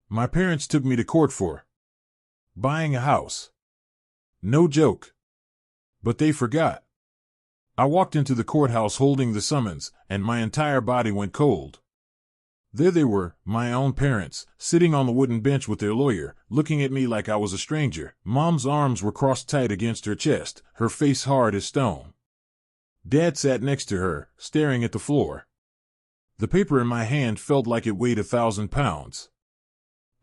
My parents took me to court for buying a house. No joke. But they forgot. I walked into the courthouse holding the summons, and my entire body went cold. There they were, my own parents, sitting on the wooden bench with their lawyer, looking at me like I was a stranger. Mom's arms were crossed tight against her chest, her face hard as stone. Dad sat next to her, staring at the floor. The paper in my hand felt like it weighed 1,000 pounds.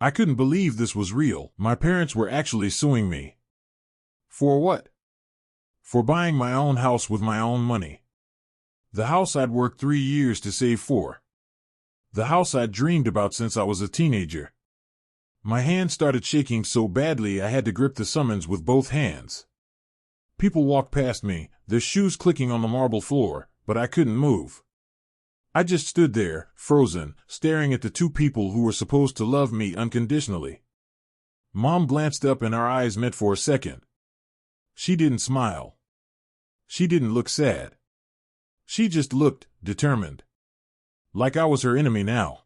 I couldn't believe this was real. My parents were actually suing me. For what? For buying my own house with my own money. The house I'd worked 3 years to save for. The house I'd dreamed about since I was a teenager. My hand started shaking so badly I had to grip the summons with both hands. People walked past me, their shoes clicking on the marble floor, but I couldn't move. I just stood there, frozen, staring at the two people who were supposed to love me unconditionally. Mom glanced up and our eyes met for a second. She didn't smile. She didn't look sad. She just looked determined. Like I was her enemy now.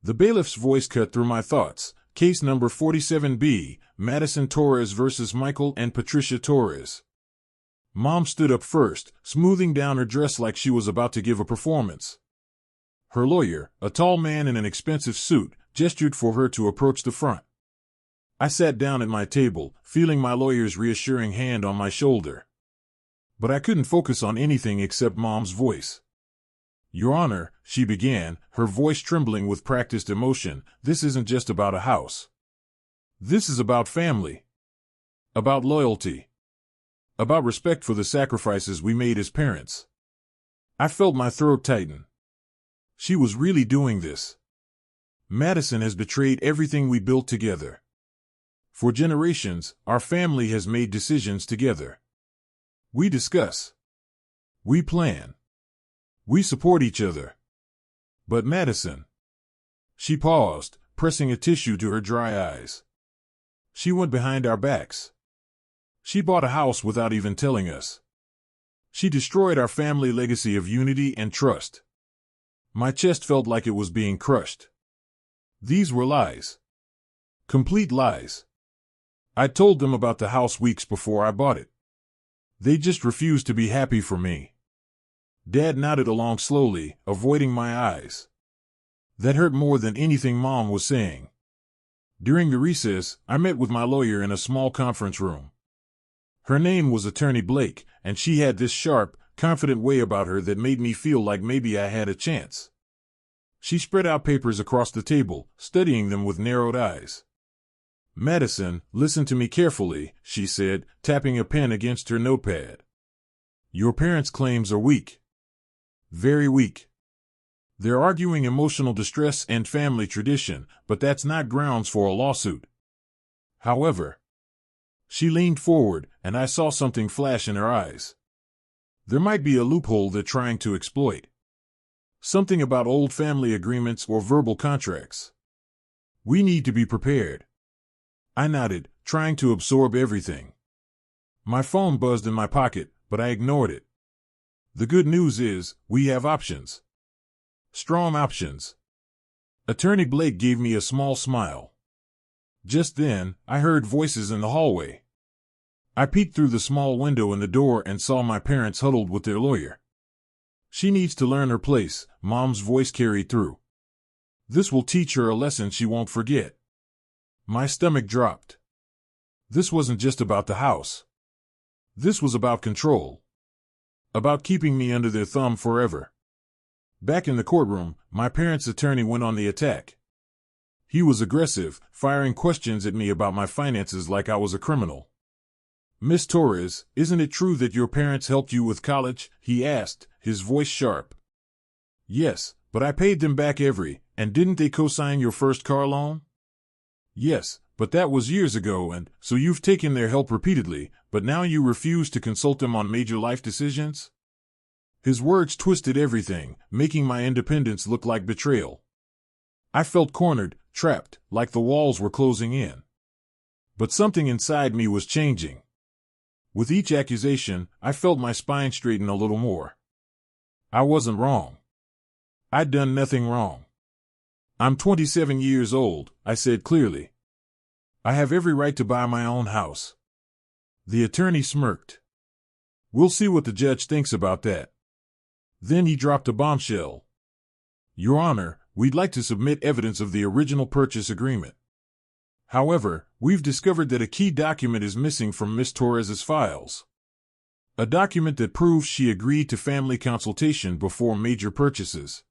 The bailiff's voice cut through my thoughts. Case number 47B, Madison Torres versus Michael and Patricia Torres. Mom stood up first, smoothing down her dress like she was about to give a performance. Her lawyer, a tall man in an expensive suit, gestured for her to approach the front. I sat down at my table, feeling my lawyer's reassuring hand on my shoulder. But I couldn't focus on anything except Mom's voice. Your Honor, she began, her voice trembling with practiced emotion, this isn't just about a house. This is about family. About loyalty. About respect for the sacrifices we made as parents. I felt my throat tighten. She was really doing this. Madison has betrayed everything we built together. For generations, our family has made decisions together. We discuss. We plan. We support each other. But Madison. She paused, pressing a tissue to her dry eyes. She went behind our backs. She bought a house without even telling us. She destroyed our family legacy of unity and trust. My chest felt like it was being crushed. These were lies. Complete lies. I told them about the house weeks before I bought it. They just refused to be happy for me. Dad nodded along slowly, avoiding my eyes. That hurt more than anything Mom was saying. During the recess, I met with my lawyer in a small conference room. Her name was Attorney Blake, and she had this sharp, confident way about her that made me feel like maybe I had a chance. She spread out papers across the table, studying them with narrowed eyes. Madison, listen to me carefully, she said, tapping a pen against her notepad. Your parents' claims are weak. Very weak. They're arguing emotional distress and family tradition, but that's not grounds for a lawsuit. However, she leaned forward, and I saw something flash in her eyes. There might be a loophole they're trying to exploit. Something about old family agreements or verbal contracts. We need to be prepared. I nodded, trying to absorb everything. My phone buzzed in my pocket, but I ignored it. The good news is, we have options. Strong options. Attorney Blake gave me a small smile. Just then, I heard voices in the hallway. I peeked through the small window in the door and saw my parents huddled with their lawyer. She needs to learn her place, Mom's voice carried through. This will teach her a lesson she won't forget. My stomach dropped. This wasn't just about the house. This was about control. About keeping me under their thumb forever. Back in the courtroom, my parents' attorney went on the attack. He was aggressive, firing questions at me about my finances like I was a criminal. Miss Torres, isn't it true that your parents helped you with college? He asked, his voice sharp. Yes, but I paid them back and didn't they co-sign your first car loan? Yes, but that was years ago and so you've taken their help repeatedly, but now you refuse to consult them on major life decisions? His words twisted everything, making my independence look like betrayal. I felt cornered, trapped, like the walls were closing in. But something inside me was changing. With each accusation, I felt my spine straighten a little more. I wasn't wrong. I'd done nothing wrong. I'm 27 years old, I said clearly. I have every right to buy my own house. The attorney smirked. We'll see what the judge thinks about that. Then he dropped a bombshell. Your Honor, we'd like to submit evidence of the original purchase agreement. However, we've discovered that a key document is missing from Miss Torres's files. A document that proves she agreed to family consultation before major purchases.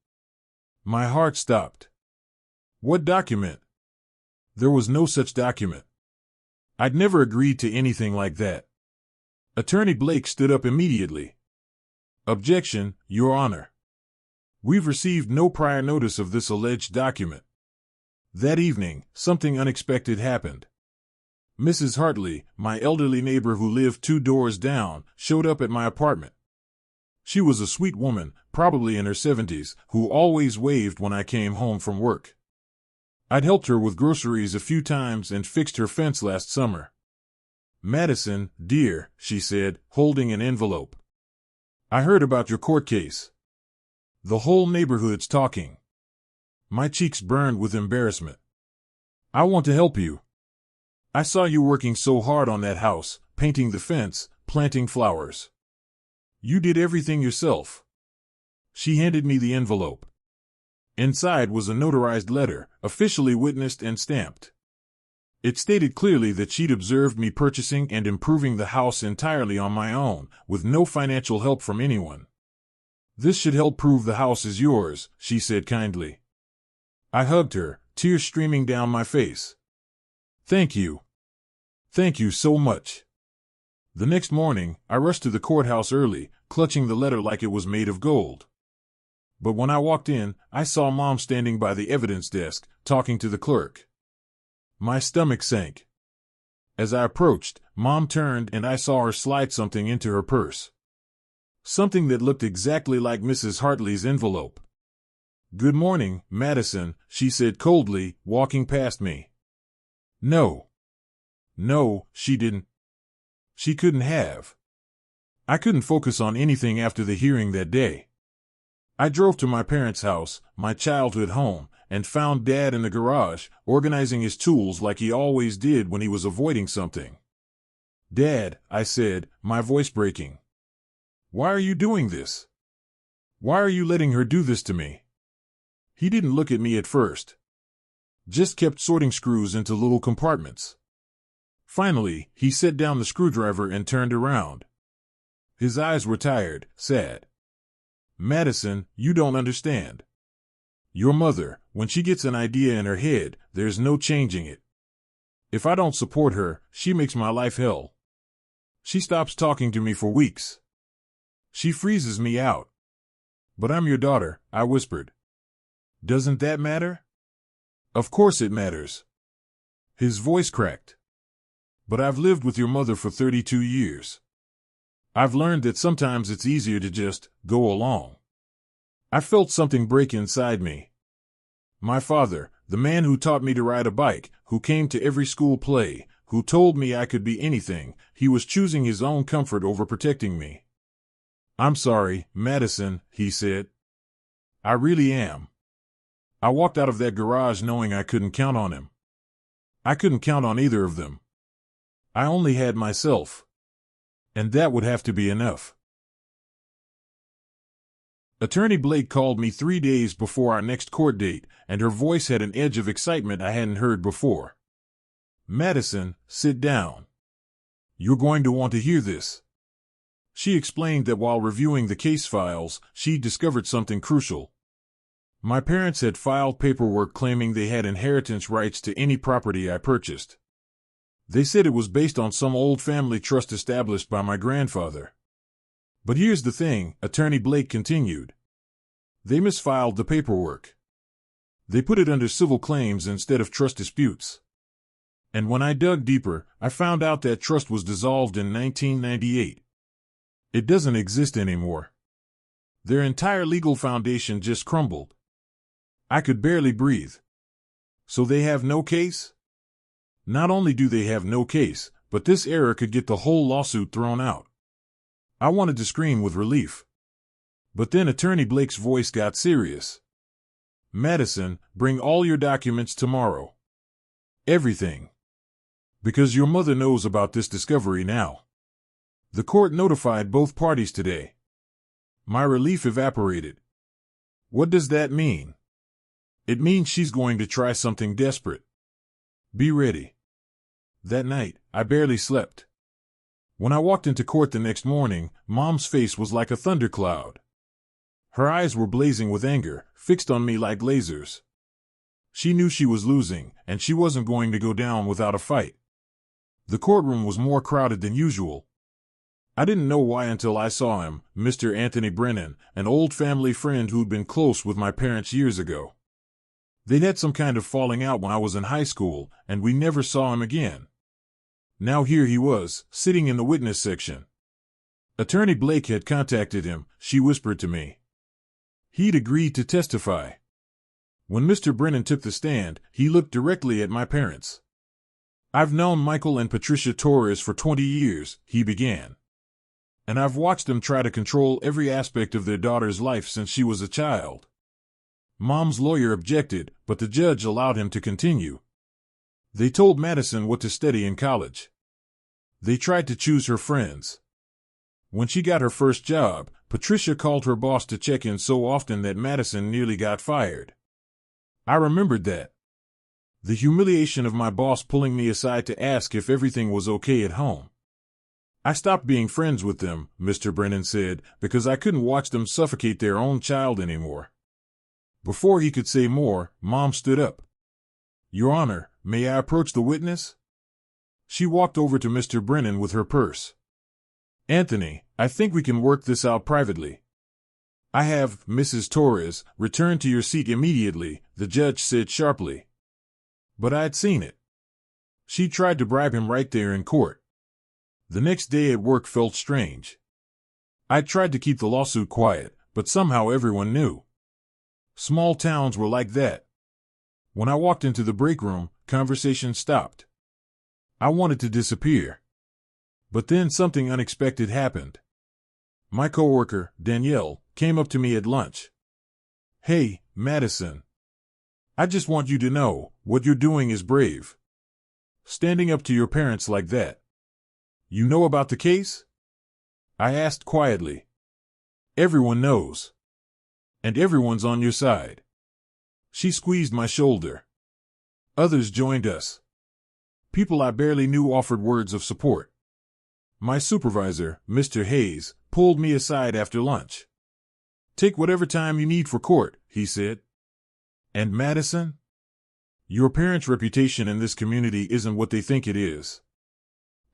My heart stopped. What document? There was no such document. I'd never agreed to anything like that. Attorney Blake stood up immediately. Objection, Your Honor. We've received no prior notice of this alleged document. That evening, something unexpected happened. Mrs. Hartley, my elderly neighbor who lived 2 doors down, showed up at my apartment. She was a sweet woman, probably in her 70s, who always waved when I came home from work. I'd helped her with groceries a few times and fixed her fence last summer. Madison, dear, she said, holding an envelope. I heard about your court case. The whole neighborhood's talking. My cheeks burned with embarrassment. I want to help you. I saw you working so hard on that house, painting the fence, planting flowers. You did everything yourself. She handed me the envelope. Inside was a notarized letter, officially witnessed and stamped. It stated clearly that she'd observed me purchasing and improving the house entirely on my own, with no financial help from anyone. This should help prove the house is yours, she said kindly. I hugged her, tears streaming down my face. Thank you. Thank you so much. The next morning, I rushed to the courthouse early, clutching the letter like it was made of gold. But when I walked in, I saw Mom standing by the evidence desk, talking to the clerk. My stomach sank. As I approached, Mom turned and I saw her slide something into her purse. Something that looked exactly like Mrs. Hartley's envelope. Good morning, Madison, she said coldly, walking past me. No. No, she didn't. She couldn't have. I couldn't focus on anything after the hearing that day. I drove to my parents' house, my childhood home, and found Dad in the garage, organizing his tools like he always did when he was avoiding something. Dad, I said, my voice breaking. Why are you doing this? Why are you letting her do this to me? He didn't look at me at first. Just kept sorting screws into little compartments. Finally, he set down the screwdriver and turned around. His eyes were tired, sad. Madison, you don't understand. Your mother, when she gets an idea in her head, there's no changing it. If I don't support her, she makes my life hell. She stops talking to me for weeks. She freezes me out. But I'm your daughter, I whispered. Doesn't that matter? Of course it matters. His voice cracked. But I've lived with your mother for 32 years. I've learned that sometimes it's easier to just go along. I felt something break inside me. My father, the man who taught me to ride a bike, who came to every school play, who told me I could be anything, he was choosing his own comfort over protecting me. I'm sorry, Madison, he said. I really am. I walked out of that garage knowing I couldn't count on him. I couldn't count on either of them. I only had myself. And that would have to be enough. Attorney Blake called me 3 days before our next court date, and her voice had an edge of excitement I hadn't heard before. Madison, sit down. You're going to want to hear this. She explained that while reviewing the case files, she discovered something crucial. My parents had filed paperwork claiming they had inheritance rights to any property I purchased. They said it was based on some old family trust established by my grandfather. But here's the thing, Attorney Blake continued. They misfiled the paperwork. They put it under civil claims instead of trust disputes. And when I dug deeper, I found out that trust was dissolved in 1998. It doesn't exist anymore. Their entire legal foundation just crumbled. I could barely breathe. So they have no case? Not only do they have no case, but this error could get the whole lawsuit thrown out. I wanted to scream with relief. But then Attorney Blake's voice got serious. Madison, bring all your documents tomorrow. Everything. Because your mother knows about this discovery now. The court notified both parties today. My relief evaporated. What does that mean? It means she's going to try something desperate. Be ready. That night, I barely slept. When I walked into court the next morning, Mom's face was like a thundercloud. Her eyes were blazing with anger, fixed on me like lasers. She knew she was losing, and she wasn't going to go down without a fight. The courtroom was more crowded than usual. I didn't know why until I saw him, Mr. Anthony Brennan, an old family friend who'd been close with my parents years ago. They'd had some kind of falling out when I was in high school, and we never saw him again. Now here he was, sitting in the witness section. Attorney Blake had contacted him, she whispered to me. He'd agreed to testify. When Mr. Brennan took the stand, he looked directly at my parents. I've known Michael and Patricia Torres for 20 years, he began. And I've watched them try to control every aspect of their daughter's life since she was a child. Mom's lawyer objected, but the judge allowed him to continue. They told Madison what to study in college. They tried to choose her friends. When she got her first job, Patricia called her boss to check in so often that Madison nearly got fired. I remembered that. The humiliation of my boss pulling me aside to ask if everything was okay at home. I stopped being friends with them, Mr. Brennan said, because I couldn't watch them suffocate their own child anymore. Before he could say more, Mom stood up. Your Honor, may I approach the witness? She walked over to Mr. Brennan with her purse. Anthony, I think we can work this out privately. I have, Mrs. Torres, return to your seat immediately, the judge said sharply. But I'd seen it. She tried to bribe him right there in court. The next day at work felt strange. I tried to keep the lawsuit quiet, but somehow everyone knew. Small towns were like that. When I walked into the break room, conversation stopped. I wanted to disappear. But then something unexpected happened. My coworker, Danielle, came up to me at lunch. Hey, Madison. I just want you to know, what you're doing is brave. Standing up to your parents like that. You know about the case? I asked quietly. Everyone knows. And everyone's on your side. She squeezed my shoulder. Others joined us. People I barely knew offered words of support. My supervisor, Mr. Hayes, pulled me aside after lunch. Take whatever time you need for court, he said. And Madison? Your parents' reputation in this community isn't what they think it is.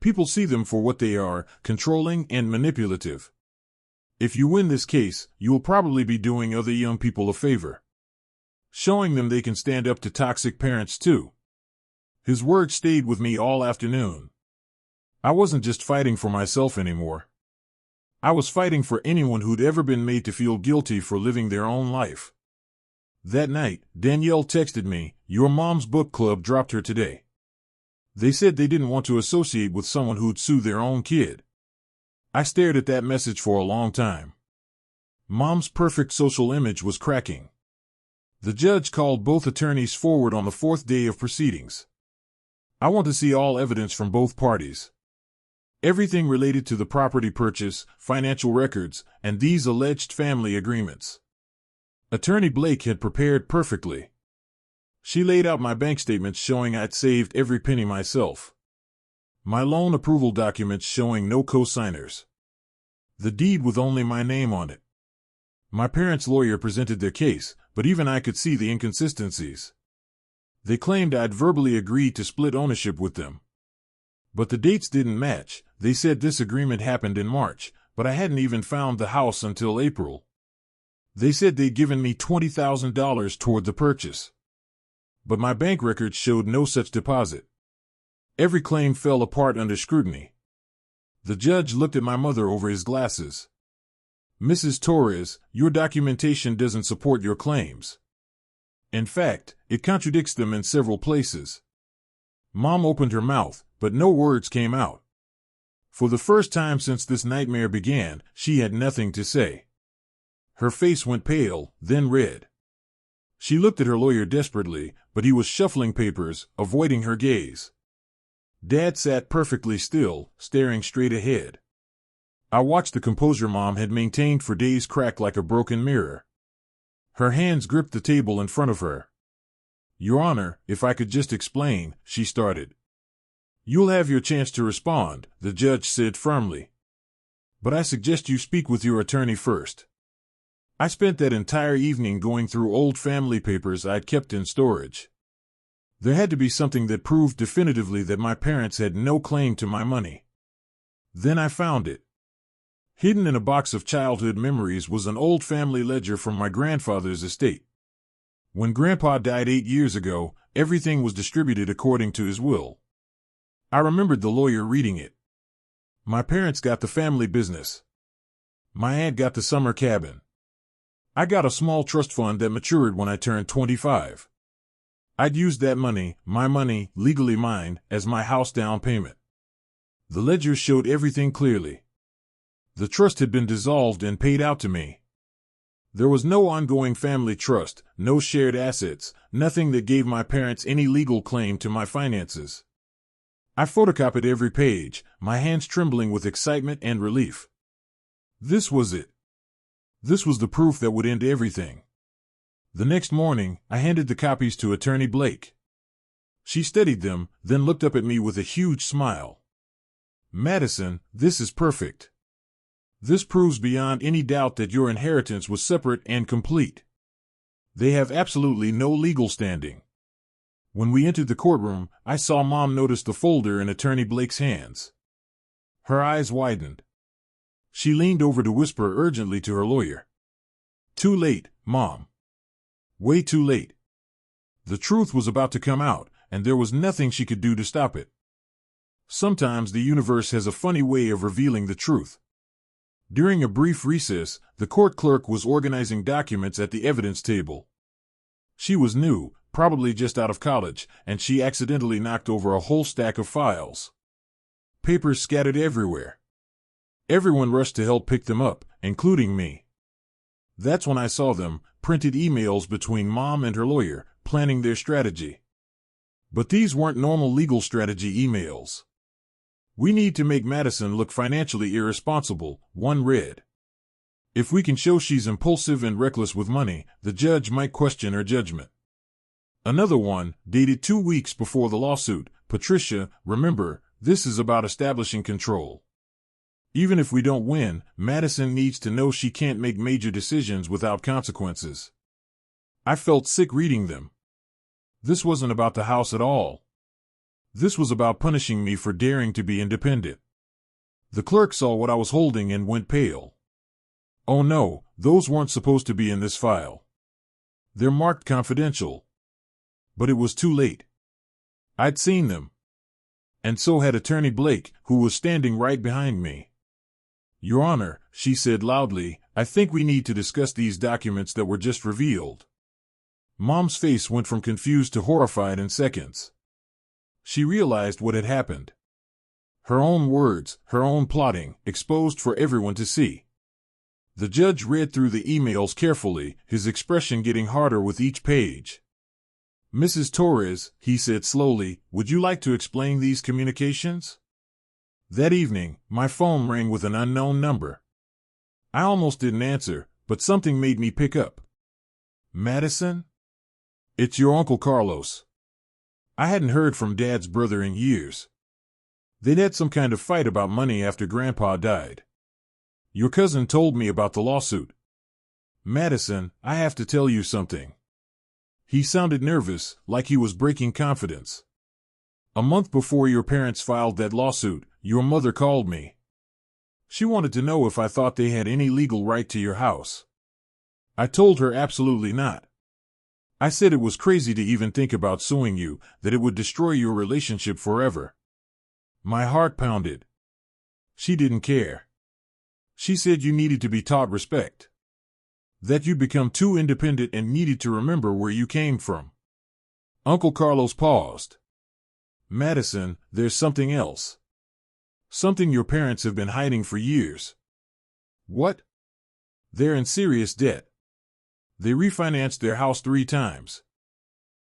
People see them for what they are, controlling and manipulative. If you win this case, you will probably be doing other young people a favor. Showing them they can stand up to toxic parents too. His words stayed with me all afternoon. I wasn't just fighting for myself anymore. I was fighting for anyone who'd ever been made to feel guilty for living their own life. That night, Danielle texted me, your mom's book club dropped her today. They said they didn't want to associate with someone who'd sue their own kid. I stared at that message for a long time. Mom's perfect social image was cracking. The judge called both attorneys forward on the fourth day of proceedings. I want to see all evidence from both parties. Everything related to the property purchase, financial records, and these alleged family agreements. Attorney Blake had prepared perfectly. She laid out my bank statements showing I'd saved every penny myself. My loan approval documents showing no co-signers. The deed with only my name on it. My parents' lawyer presented their case, but even I could see the inconsistencies. They claimed I'd verbally agreed to split ownership with them. But the dates didn't match. They said this agreement happened in March, but I hadn't even found the house until April. They said they'd given me $20,000 toward the purchase. But my bank records showed no such deposit. Every claim fell apart under scrutiny. The judge looked at my mother over his glasses. Mrs. Torres, your documentation doesn't support your claims. In fact, it contradicts them in several places. Mom opened her mouth, but no words came out. For the first time since this nightmare began, she had nothing to say. Her face went pale, then red. She looked at her lawyer desperately, but he was shuffling papers, avoiding her gaze. Dad sat perfectly still, staring straight ahead. I watched the composure Mom had maintained for days crack like a broken mirror. Her hands gripped the table in front of her. "Your Honor, if I could just explain," she started. "You'll have your chance to respond," the judge said firmly. "But I suggest you speak with your attorney first." I spent that entire evening going through old family papers I'd kept in storage. There had to be something that proved definitively that my parents had no claim to my money. Then I found it. Hidden in a box of childhood memories was an old family ledger from my grandfather's estate. When Grandpa died 8 years ago, everything was distributed according to his will. I remembered the lawyer reading it. My parents got the family business. My aunt got the summer cabin. I got a small trust fund that matured when I turned 25. I'd used that money, my money, legally mine, as my house down payment. The ledger showed everything clearly. The trust had been dissolved and paid out to me. There was no ongoing family trust, no shared assets, nothing that gave my parents any legal claim to my finances. I photocopied every page, my hands trembling with excitement and relief. This was it. This was the proof that would end everything. The next morning, I handed the copies to Attorney Blake. She studied them, then looked up at me with a huge smile. "Madison, this is perfect. This proves beyond any doubt that your inheritance was separate and complete. They have absolutely no legal standing." When we entered the courtroom, I saw Mom notice the folder in Attorney Blake's hands. Her eyes widened. She leaned over to whisper urgently to her lawyer. "Too late, Mom. Way too late." The truth was about to come out, and there was nothing she could do to stop it. Sometimes the universe has a funny way of revealing the truth. During a brief recess, the court clerk was organizing documents at the evidence table. She was new, probably just out of college, and she accidentally knocked over a whole stack of files. Papers scattered everywhere. Everyone rushed to help pick them up, including me. That's when I saw them, printed emails between Mom and her lawyer, planning their strategy. But these weren't normal legal strategy emails. "We need to make Madison look financially irresponsible," one read. "If we can show she's impulsive and reckless with money, the judge might question her judgment." Another one, dated 2 weeks before the lawsuit: "Patricia, remember, this is about establishing control. Even if we don't win, Madison needs to know she can't make major decisions without consequences." I felt sick reading them. This wasn't about the house at all. This was about punishing me for daring to be independent. The clerk saw what I was holding and went pale. "Oh no, those weren't supposed to be in this file. They're marked confidential." But it was too late. I'd seen them. And so had Attorney Blake, who was standing right behind me. "Your Honor," she said loudly, "I think we need to discuss these documents that were just revealed." Mom's face went from confused to horrified in seconds. She realized what had happened. Her own words, her own plotting, exposed for everyone to see. The judge read through the emails carefully, his expression getting harder with each page. "Mrs. Torres," he said slowly, "would you like to explain these communications?" That evening, my phone rang with an unknown number. I almost didn't answer, but something made me pick up. "Madison? It's your Uncle Carlos." I hadn't heard from Dad's brother in years. They'd had some kind of fight about money after Grandpa died. "Your cousin told me about the lawsuit. Madison, I have to tell you something." He sounded nervous, like he was breaking confidence. "A month before your parents filed that lawsuit, your mother called me. She wanted to know if I thought they had any legal right to your house. I told her absolutely not. I said it was crazy to even think about suing you, that it would destroy your relationship forever." My heart pounded. She didn't care. She said you needed to be taught respect. That you'd become too independent and needed to remember where you came from. Uncle Carlos paused. "Madison, there's something else. Something your parents have been hiding for years." "What?" "They're in serious debt. They refinanced their house 3 times.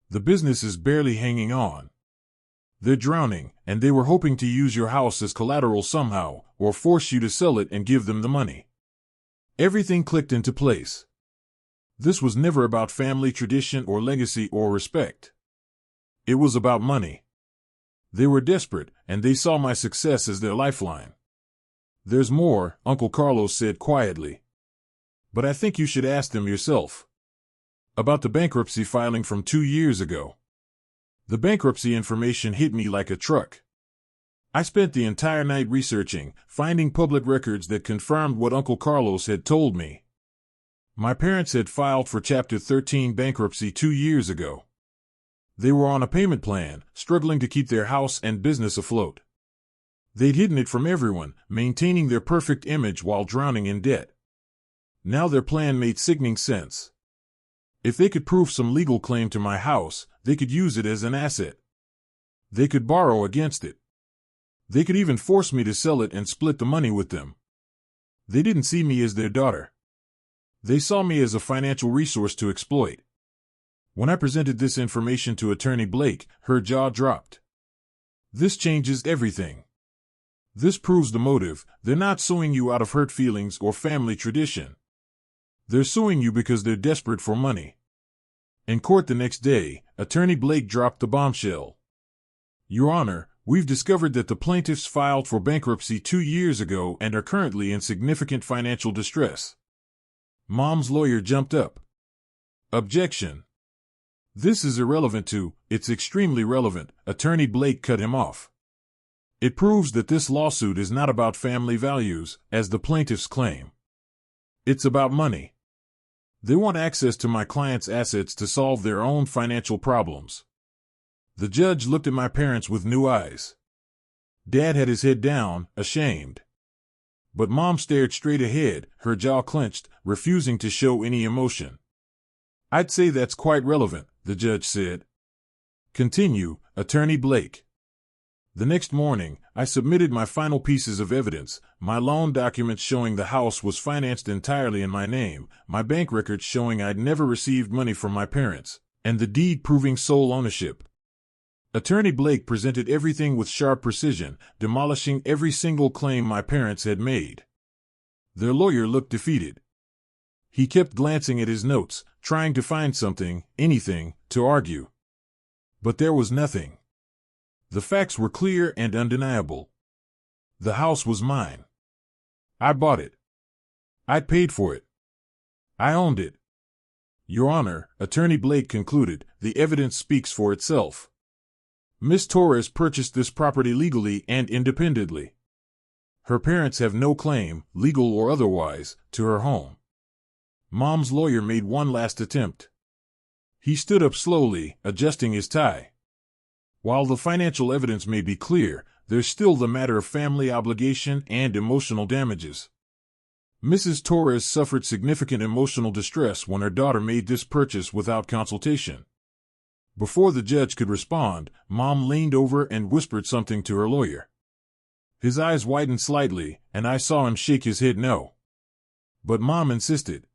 The business is barely hanging on. They're drowning, and they were hoping to use your house as collateral somehow, or force you to sell it and give them the money. Everything clicked into place. This was never about family tradition or legacy or respect. It was about money. They were desperate, and they saw my success as their lifeline. There's more, Uncle Carlos said quietly. But I think you should ask them yourself. About the bankruptcy filing from 2 years ago. The bankruptcy information hit me like a truck. I spent the entire night researching, finding public records that confirmed what Uncle Carlos had told me. My parents had filed for Chapter 13 bankruptcy 2 years ago. They were on a payment plan, struggling to keep their house and business afloat. They'd hidden it from everyone, maintaining their perfect image while drowning in debt. Now their plan made sickening sense. If they could prove some legal claim to my house, they could use it as an asset. They could borrow against it. They could even force me to sell it and split the money with them. They didn't see me as their daughter. They saw me as a financial resource to exploit. When I presented this information to Attorney Blake, her jaw dropped. This changes everything. This proves the motive. They're not suing you out of hurt feelings or family tradition. They're suing you because they're desperate for money. In court the next day, Attorney Blake dropped the bombshell. Your Honor, we've discovered that the plaintiffs filed for bankruptcy 2 years ago and are currently in significant financial distress. Mom's lawyer jumped up. Objection. This is irrelevant to, it's extremely relevant, Attorney Blake cut him off. It proves that this lawsuit is not about family values, as the plaintiffs claim. It's about money. They want access to my client's assets to solve their own financial problems. The judge looked at my parents with new eyes. Dad had his head down, ashamed. But Mom stared straight ahead, her jaw clenched, refusing to show any emotion. I'd say that's quite relevant, the judge said. Continue, Attorney Blake. The next morning, I submitted my final pieces of evidence, my loan documents showing the house was financed entirely in my name, my bank records showing I'd never received money from my parents, and the deed proving sole ownership. Attorney Blake presented everything with sharp precision, demolishing every single claim my parents had made. Their lawyer looked defeated. He kept glancing at his notes, trying to find something, anything, to argue. But there was nothing. The facts were clear and undeniable. The house was mine. I bought it. I'd paid for it. I owned it. Your Honor, Attorney Blake concluded, the evidence speaks for itself. Miss Torres purchased this property legally and independently. Her parents have no claim, legal or otherwise, to her home. Mom's lawyer made one last attempt. He stood up slowly, adjusting his tie. While the financial evidence may be clear, there's still the matter of family obligation and emotional damages. Mrs. Torres suffered significant emotional distress when her daughter made this purchase without consultation. Before the judge could respond, Mom leaned over and whispered something to her lawyer. His eyes widened slightly, and I saw him shake his head no. But Mom insisted.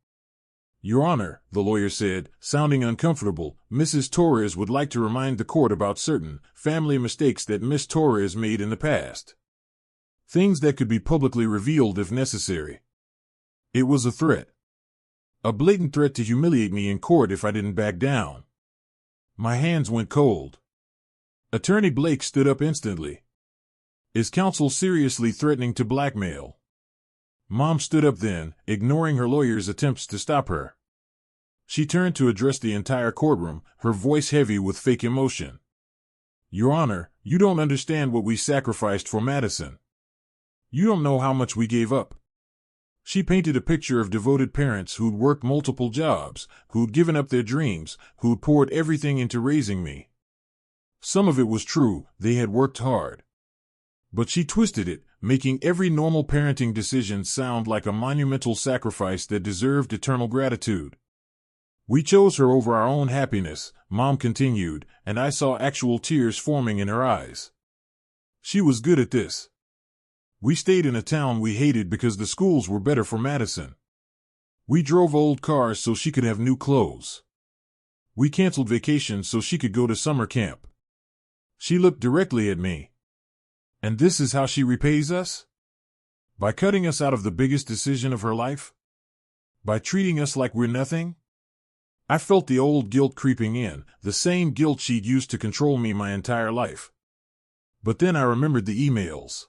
Your Honor, the lawyer said, sounding uncomfortable, Mrs. Torres would like to remind the court about certain family mistakes that Miss Torres made in the past. Things that could be publicly revealed if necessary. It was a threat. A blatant threat to humiliate me in court if I didn't back down. My hands went cold. Attorney Blake stood up instantly. Is counsel seriously threatening to blackmail? Mom stood up then, ignoring her lawyer's attempts to stop her. She turned to address the entire courtroom, her voice heavy with fake emotion. Your Honor, you don't understand what we sacrificed for Madison. You don't know how much we gave up. She painted a picture of devoted parents who'd worked multiple jobs, who'd given up their dreams, who'd poured everything into raising me. Some of it was true, they had worked hard. But she twisted it, making every normal parenting decision sound like a monumental sacrifice that deserved eternal gratitude. We chose her over our own happiness, Mom continued, and I saw actual tears forming in her eyes. She was good at this. We stayed in a town we hated because the schools were better for Madison. We drove old cars so she could have new clothes. We canceled vacations so she could go to summer camp. She looked directly at me. And this is how she repays us? By cutting us out of the biggest decision of her life? By treating us like we're nothing? I felt the old guilt creeping in, the same guilt she'd used to control me my entire life. But then I remembered the emails.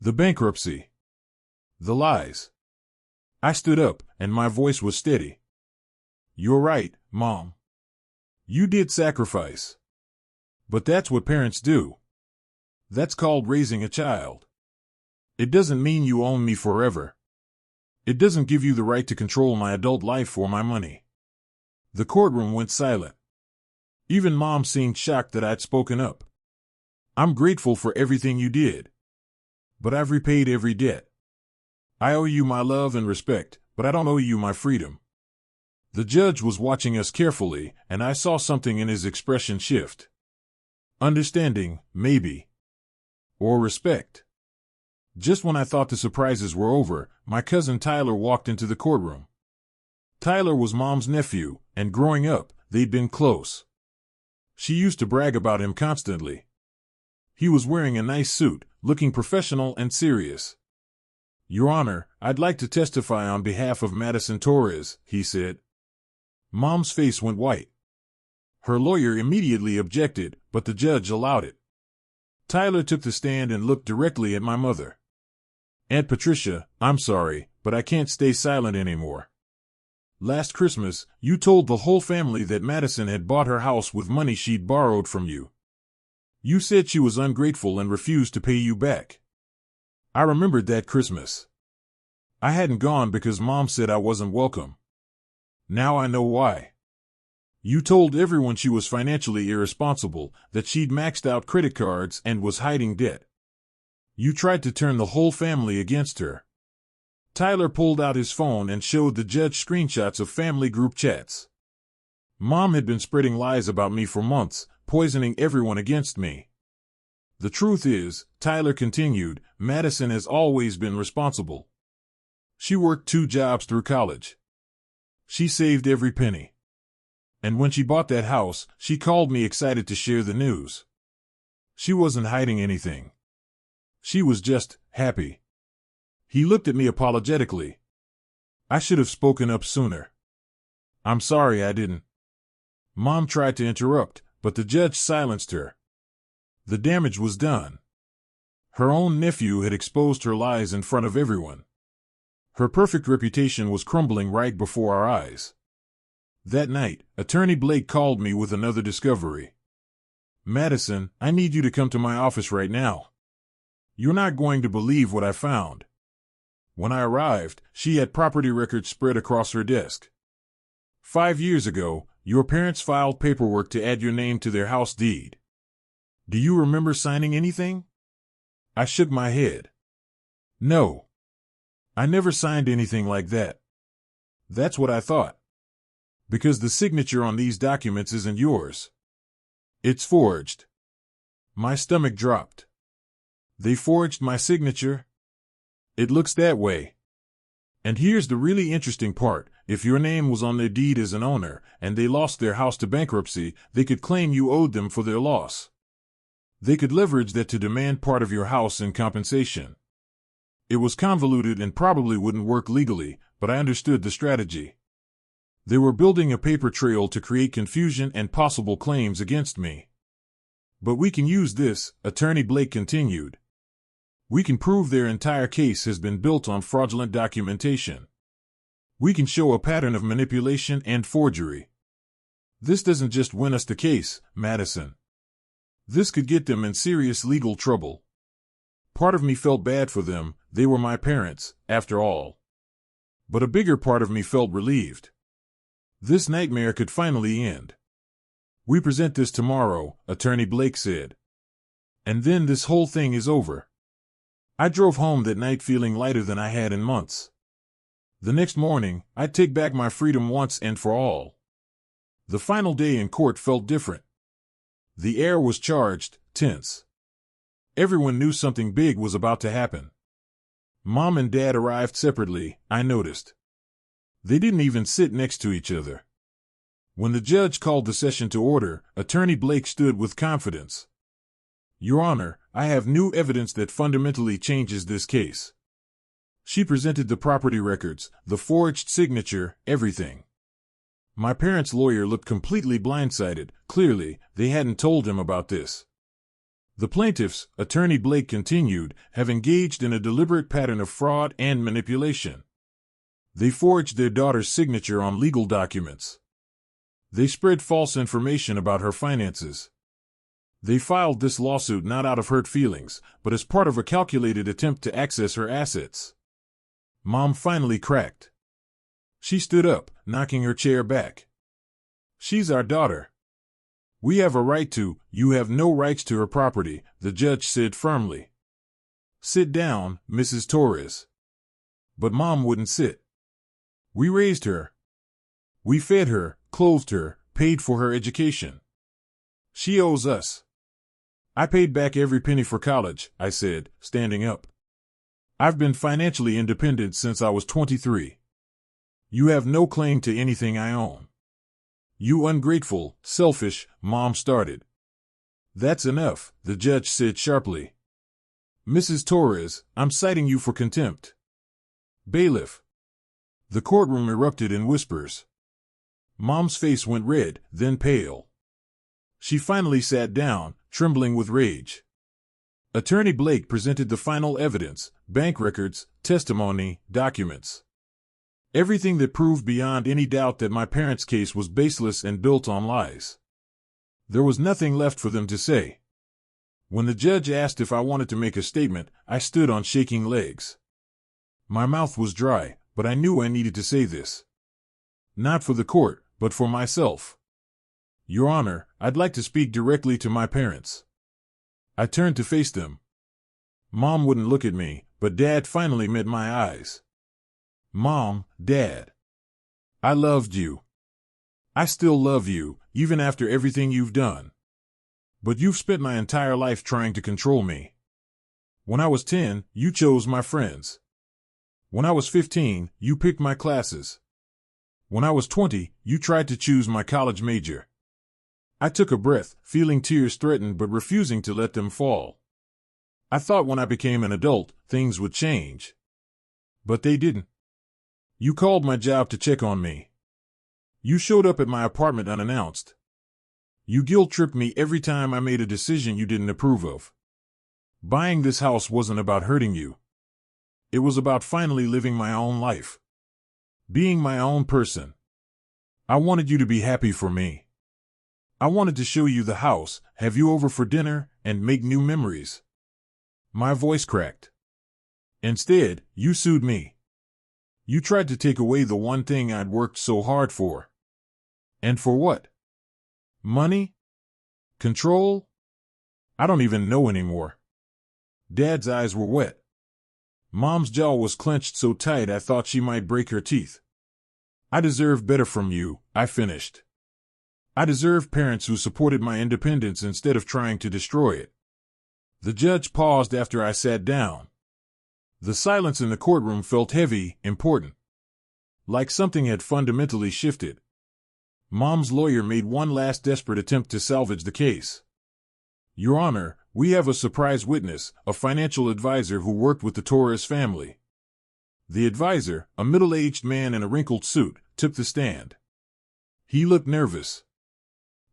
The bankruptcy. The lies. I stood up, and my voice was steady. You're right, Mom. You did sacrifice. But that's what parents do. That's called raising a child. It doesn't mean you own me forever. It doesn't give you the right to control my adult life or my money. The courtroom went silent. Even Mom seemed shocked that I'd spoken up. I'm grateful for everything you did. But I've repaid every debt. I owe you my love and respect, but I don't owe you my freedom. The judge was watching us carefully, and I saw something in his expression shift. Understanding, maybe. Or respect. Just when I thought the surprises were over, my cousin Tyler walked into the courtroom. Tyler was Mom's nephew, and growing up, they'd been close. She used to brag about him constantly. He was wearing a nice suit, looking professional and serious. Your Honor, I'd like to testify on behalf of Madison Torres, he said. Mom's face went white. Her lawyer immediately objected, but the judge allowed it. Tyler took the stand and looked directly at my mother. Aunt Patricia, I'm sorry, but I can't stay silent anymore. Last Christmas, you told the whole family that Madison had bought her house with money she'd borrowed from you. You said she was ungrateful and refused to pay you back. I remembered that Christmas. I hadn't gone because Mom said I wasn't welcome. Now I know why. You told everyone she was financially irresponsible, that she'd maxed out credit cards and was hiding debt. You tried to turn the whole family against her. Tyler pulled out his phone and showed the judge screenshots of family group chats. Mom had been spreading lies about me for months, poisoning everyone against me. The truth is, Tyler continued, Madison has always been responsible. She worked 2 jobs through college. She saved every penny. And when she bought that house, she called me excited to share the news. She wasn't hiding anything. She was just happy. He looked at me apologetically. I should have spoken up sooner. I'm sorry I didn't. Mom tried to interrupt, but the judge silenced her. The damage was done. Her own nephew had exposed her lies in front of everyone. Her perfect reputation was crumbling right before our eyes. That night, Attorney Blake called me with another discovery. Madison, I need you to come to my office right now. You're not going to believe what I found. When I arrived, she had property records spread across her desk. 5 years ago, your parents filed paperwork to add your name to their house deed. Do you remember signing anything? I shook my head. No. I never signed anything like that. That's what I thought. Because the signature on these documents isn't yours. It's forged. My stomach dropped. They forged my signature? It looks that way. And here's the really interesting part. If your name was on their deed as an owner, and they lost their house to bankruptcy, they could claim you owed them for their loss. They could leverage that to demand part of your house in compensation. It was convoluted and probably wouldn't work legally, but I understood the strategy. They were building a paper trail to create confusion and possible claims against me. But we can use this, Attorney Blake continued. We can prove their entire case has been built on fraudulent documentation. We can show a pattern of manipulation and forgery. This doesn't just win us the case, Madison. This could get them in serious legal trouble. Part of me felt bad for them, they were my parents, after all. But a bigger part of me felt relieved. This nightmare could finally end. We present this tomorrow, Attorney Blake said. And then this whole thing is over. I drove home that night feeling lighter than I had in months. The next morning, I'd take back my freedom once and for all. The final day in court felt different. The air was charged, tense. Everyone knew something big was about to happen. Mom and Dad arrived separately, I noticed. They didn't even sit next to each other. When the judge called the session to order, Attorney Blake stood with confidence. Your Honor, I have new evidence that fundamentally changes this case. She presented the property records, the forged signature, everything. My parents' lawyer looked completely blindsided. Clearly, they hadn't told him about this. The plaintiffs, Attorney Blake continued, have engaged in a deliberate pattern of fraud and manipulation. They forged their daughter's signature on legal documents. They spread false information about her finances. They filed this lawsuit not out of hurt feelings, but as part of a calculated attempt to access her assets. Mom finally cracked. She stood up, knocking her chair back. She's our daughter. We have a right to, you have no rights to her property, the judge said firmly. Sit down, Mrs. Torres. But Mom wouldn't sit. We raised her. We fed her, clothed her, paid for her education. She owes us. I paid back every penny for college, I said, standing up. I've been financially independent since I was 23. You have no claim to anything I own. You ungrateful, selfish, Mom started. That's enough, the judge said sharply. Mrs. Torres, I'm citing you for contempt. Bailiff. The courtroom erupted in whispers. Mom's face went red, then pale. She finally sat down, trembling with rage. Attorney Blake presented the final evidence, bank records, testimony, documents. Everything that proved beyond any doubt that my parents' case was baseless and built on lies. There was nothing left for them to say. When the judge asked if I wanted to make a statement, I stood on shaking legs. My mouth was dry, but I knew I needed to say this. Not for the court, but for myself. Your Honor, I'd like to speak directly to my parents. I turned to face them. Mom wouldn't look at me, but Dad finally met my eyes. Mom, Dad. I loved you. I still love you, even after everything you've done. But you've spent my entire life trying to control me. When I was 10, you chose my friends. When I was 15, you picked my classes. When I was 20, you tried to choose my college major. I took a breath, feeling tears threaten but refusing to let them fall. I thought when I became an adult, things would change. But they didn't. You called my job to check on me. You showed up at my apartment unannounced. You guilt-tripped me every time I made a decision you didn't approve of. Buying this house wasn't about hurting you. It was about finally living my own life. Being my own person. I wanted you to be happy for me. I wanted to show you the house, have you over for dinner, and make new memories. My voice cracked. Instead, you sued me. You tried to take away the one thing I'd worked so hard for. And for what? Money? Control? I don't even know anymore. Dad's eyes were wet. Mom's jaw was clenched so tight I thought she might break her teeth. I deserve better from you, I finished. I deserve parents who supported my independence instead of trying to destroy it. The judge paused after I sat down. The silence in the courtroom felt heavy, important. Like something had fundamentally shifted. Mom's lawyer made one last desperate attempt to salvage the case. Your Honor, we have a surprise witness, a financial advisor who worked with the Torres family. The advisor, a middle-aged man in a wrinkled suit, took the stand. He looked nervous.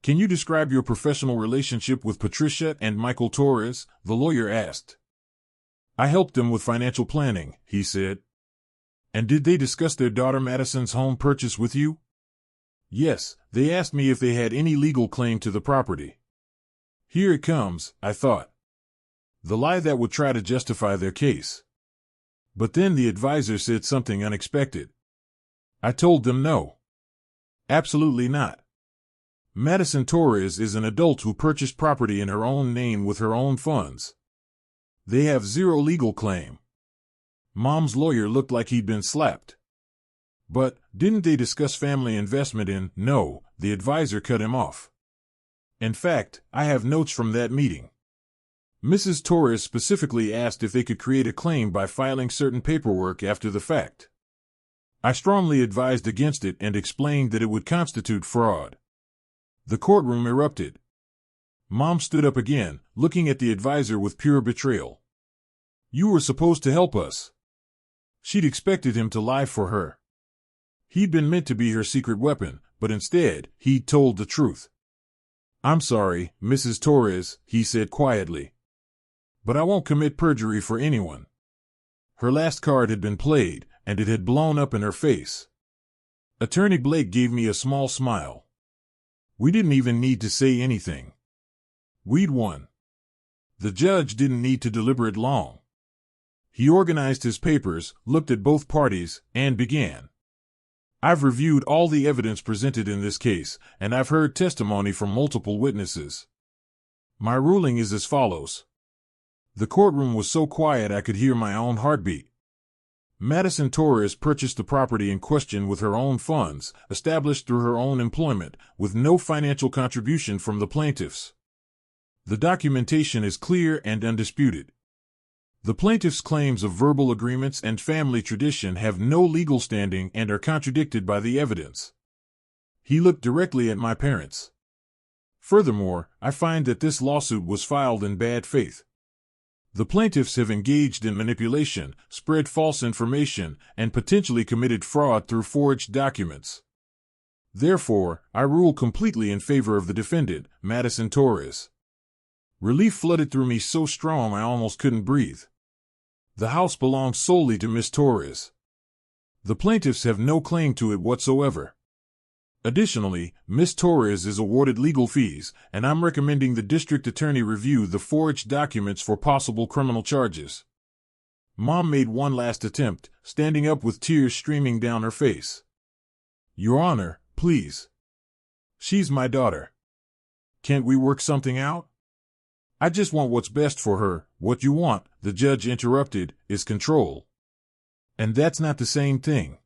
Can you describe your professional relationship with Patricia and Michael Torres? The lawyer asked. I helped them with financial planning, he said. And did they discuss their daughter Madison's home purchase with you? Yes, they asked me if they had any legal claim to the property. Here it comes, I thought. The lie that would try to justify their case. But then the advisor said something unexpected. I told them no. Absolutely not. Madison Torres is an adult who purchased property in her own name with her own funds. They have zero legal claim. Mom's lawyer looked like he'd been slapped. But, didn't they discuss family investment in? No, the advisor cut him off. In fact, I have notes from that meeting. Mrs. Torres specifically asked if they could create a claim by filing certain paperwork after the fact. I strongly advised against it and explained that it would constitute fraud. The courtroom erupted. Mom stood up again, looking at the advisor with pure betrayal. You were supposed to help us. She'd expected him to lie for her. He'd been meant to be her secret weapon, but instead, he'd told the truth. I'm sorry, Mrs. Torres, he said quietly. But I won't commit perjury for anyone. Her last card had been played, and it had blown up in her face. Attorney Blake gave me a small smile. We didn't even need to say anything. We'd won. The judge didn't need to deliberate long. He organized his papers, looked at both parties, and began. I've reviewed all the evidence presented in this case, and I've heard testimony from multiple witnesses. My ruling is as follows. The courtroom was so quiet I could hear my own heartbeat. Madison Torres purchased the property in question with her own funds, established through her own employment, with no financial contribution from the plaintiffs. The documentation is clear and undisputed. The plaintiffs' claims of verbal agreements and family tradition have no legal standing and are contradicted by the evidence. He looked directly at my parents. Furthermore, I find that this lawsuit was filed in bad faith. The plaintiffs have engaged in manipulation, spread false information, and potentially committed fraud through forged documents. Therefore, I rule completely in favor of the defendant, Madison Torres. Relief flooded through me so strong I almost couldn't breathe. The house belongs solely to Miss Torres. The plaintiffs have no claim to it whatsoever. Additionally, Miss Torres is awarded legal fees, and I'm recommending the district attorney review the forged documents for possible criminal charges. Mom made one last attempt, standing up with tears streaming down her face. Your Honor, please. She's my daughter. Can't we work something out? I just want what's best for her. What you want, the judge interrupted, is control. And that's not the same thing.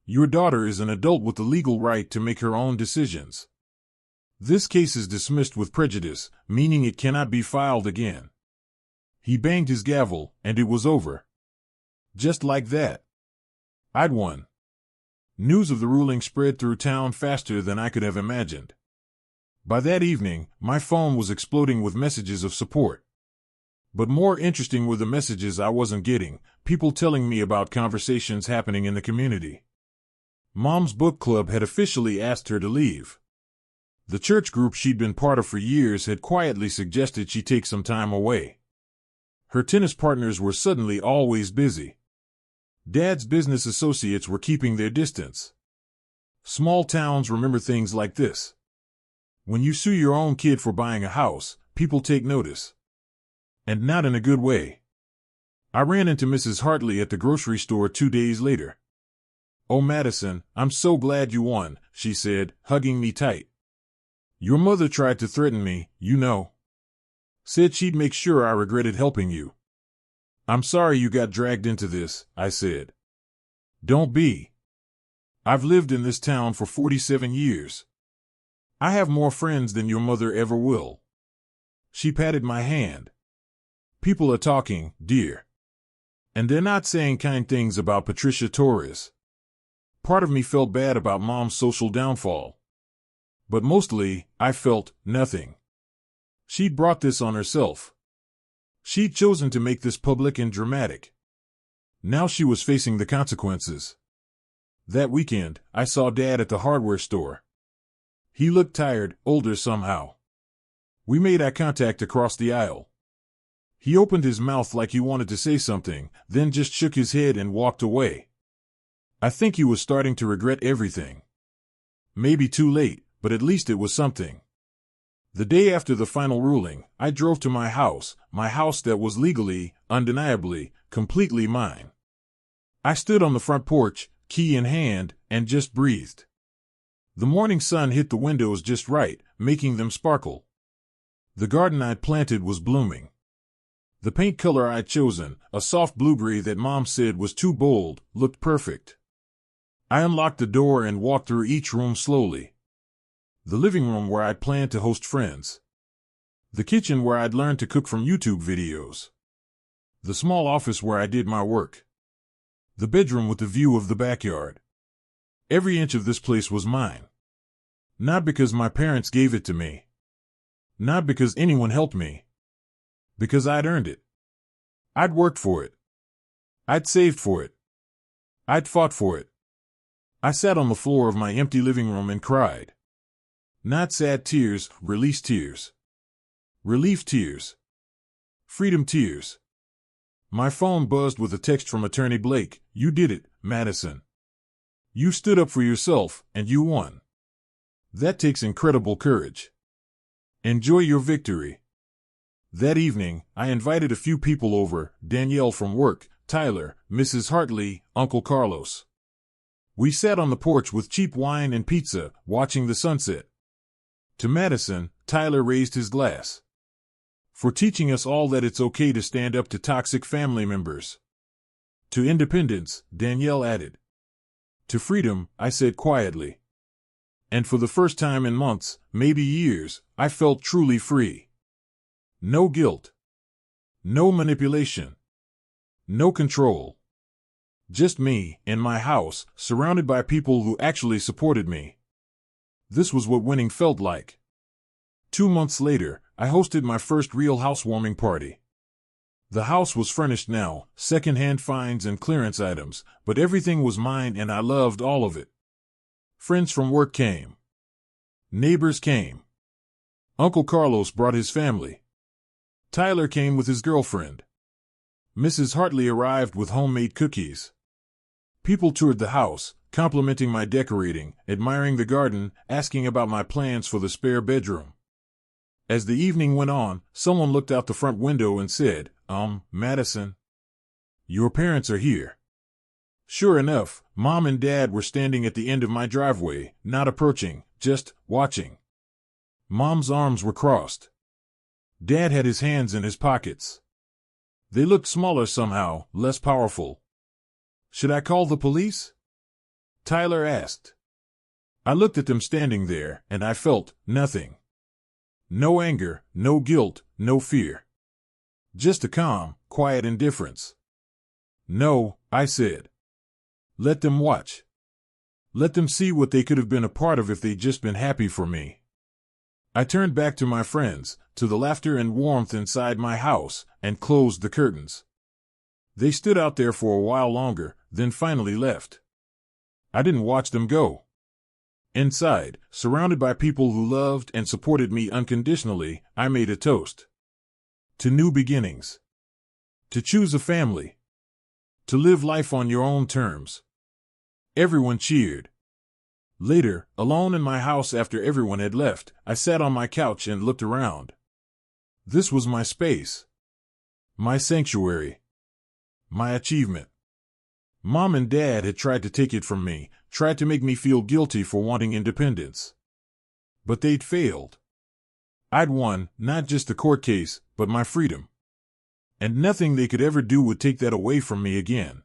Your daughter is an adult with the legal right to make her own decisions. This case is dismissed with prejudice, meaning it cannot be filed again. He banged his gavel, and it was over. Just like that. I'd won. News of the ruling spread through town faster than I could have imagined. By that evening, my phone was exploding with messages of support. But more interesting were the messages I wasn't getting, people telling me about conversations happening in the community. Mom's book club had officially asked her to leave. The church group she'd been part of for years had quietly suggested she take some time away. Her tennis partners were suddenly always busy. Dad's business associates were keeping their distance. Small towns remember things like this. When you sue your own kid for buying a house, people take notice. And not in a good way. I ran into Mrs. Hartley at the grocery store 2 days later. Oh, Madison, I'm so glad you won, she said, hugging me tight. Your mother tried to threaten me, you know. Said she'd make sure I regretted helping you. I'm sorry you got dragged into this, I said. Don't be. I've lived in this town for 47 years. I have more friends than your mother ever will. She patted my hand. People are talking, dear. And they're not saying kind things about Patricia Torres. Part of me felt bad about Mom's social downfall. But mostly, I felt nothing. She'd brought this on herself. She'd chosen to make this public and dramatic. Now she was facing the consequences. That weekend, I saw Dad at the hardware store. He looked tired, older somehow. We made eye contact across the aisle. He opened his mouth like he wanted to say something, then just shook his head and walked away. I think he was starting to regret everything. Maybe too late, but at least it was something. The day after the final ruling, I drove to my house that was legally, undeniably, completely mine. I stood on the front porch, key in hand, and just breathed. The morning sun hit the windows just right, making them sparkle. The garden I'd planted was blooming. The paint color I'd chosen, a soft blue-gray that Mom said was too bold, looked perfect. I unlocked the door and walked through each room slowly. The living room where I'd planned to host friends. The kitchen where I'd learned to cook from YouTube videos. The small office where I did my work. The bedroom with the view of the backyard. Every inch of this place was mine. Not because my parents gave it to me. Not because anyone helped me. Because I'd earned it. I'd worked for it. I'd saved for it. I'd fought for it. I sat on the floor of my empty living room and cried. Not sad tears, release tears. Relief tears. Freedom tears. My phone buzzed with a text from Attorney Blake. You did it, Madison. You stood up for yourself, and you won. That takes incredible courage. Enjoy your victory. That evening, I invited a few people over, Danielle from work, Tyler, Mrs. Hartley, Uncle Carlos. We sat on the porch with cheap wine and pizza, watching the sunset. To Madison, Tyler raised his glass. For teaching us all that it's okay to stand up to toxic family members. To independence, Danielle added. To freedom, I said quietly. And for the first time in months, maybe years, I felt truly free. No guilt. No manipulation. No control. Just me, in my house, surrounded by people who actually supported me. This was what winning felt like. 2 months later, I hosted my first real housewarming party. The house was furnished now, second-hand finds and clearance items, but everything was mine and I loved all of it. Friends from work came. Neighbors came. Uncle Carlos brought his family. Tyler came with his girlfriend. Mrs. Hartley arrived with homemade cookies. People toured the house, complimenting my decorating, admiring the garden, asking about my plans for the spare bedroom. As the evening went on, someone looked out the front window and said, Madison, your parents are here. Sure enough, Mom and Dad were standing at the end of my driveway, not approaching, just watching. Mom's arms were crossed. Dad had his hands in his pockets. They looked smaller somehow, less powerful. Should I call the police? Tyler asked. I looked at them standing there, and I felt nothing. No anger, no guilt, no fear. Just a calm, quiet indifference. No, I said. Let them watch. Let them see what they could have been a part of if they'd just been happy for me. I turned back to my friends, to the laughter and warmth inside my house, and closed the curtains. They stood out there for a while longer, then finally left. I didn't watch them go. Inside, surrounded by people who loved and supported me unconditionally, I made a toast. To new beginnings. To choose a family. To live life on your own terms. Everyone cheered. Later, alone in my house after everyone had left, I sat on my couch and looked around. This was my space. My sanctuary. My achievement. Mom and Dad had tried to take it from me, tried to make me feel guilty for wanting independence. But they'd failed. I'd won, not just the court case, but my freedom. And nothing they could ever do would take that away from me again.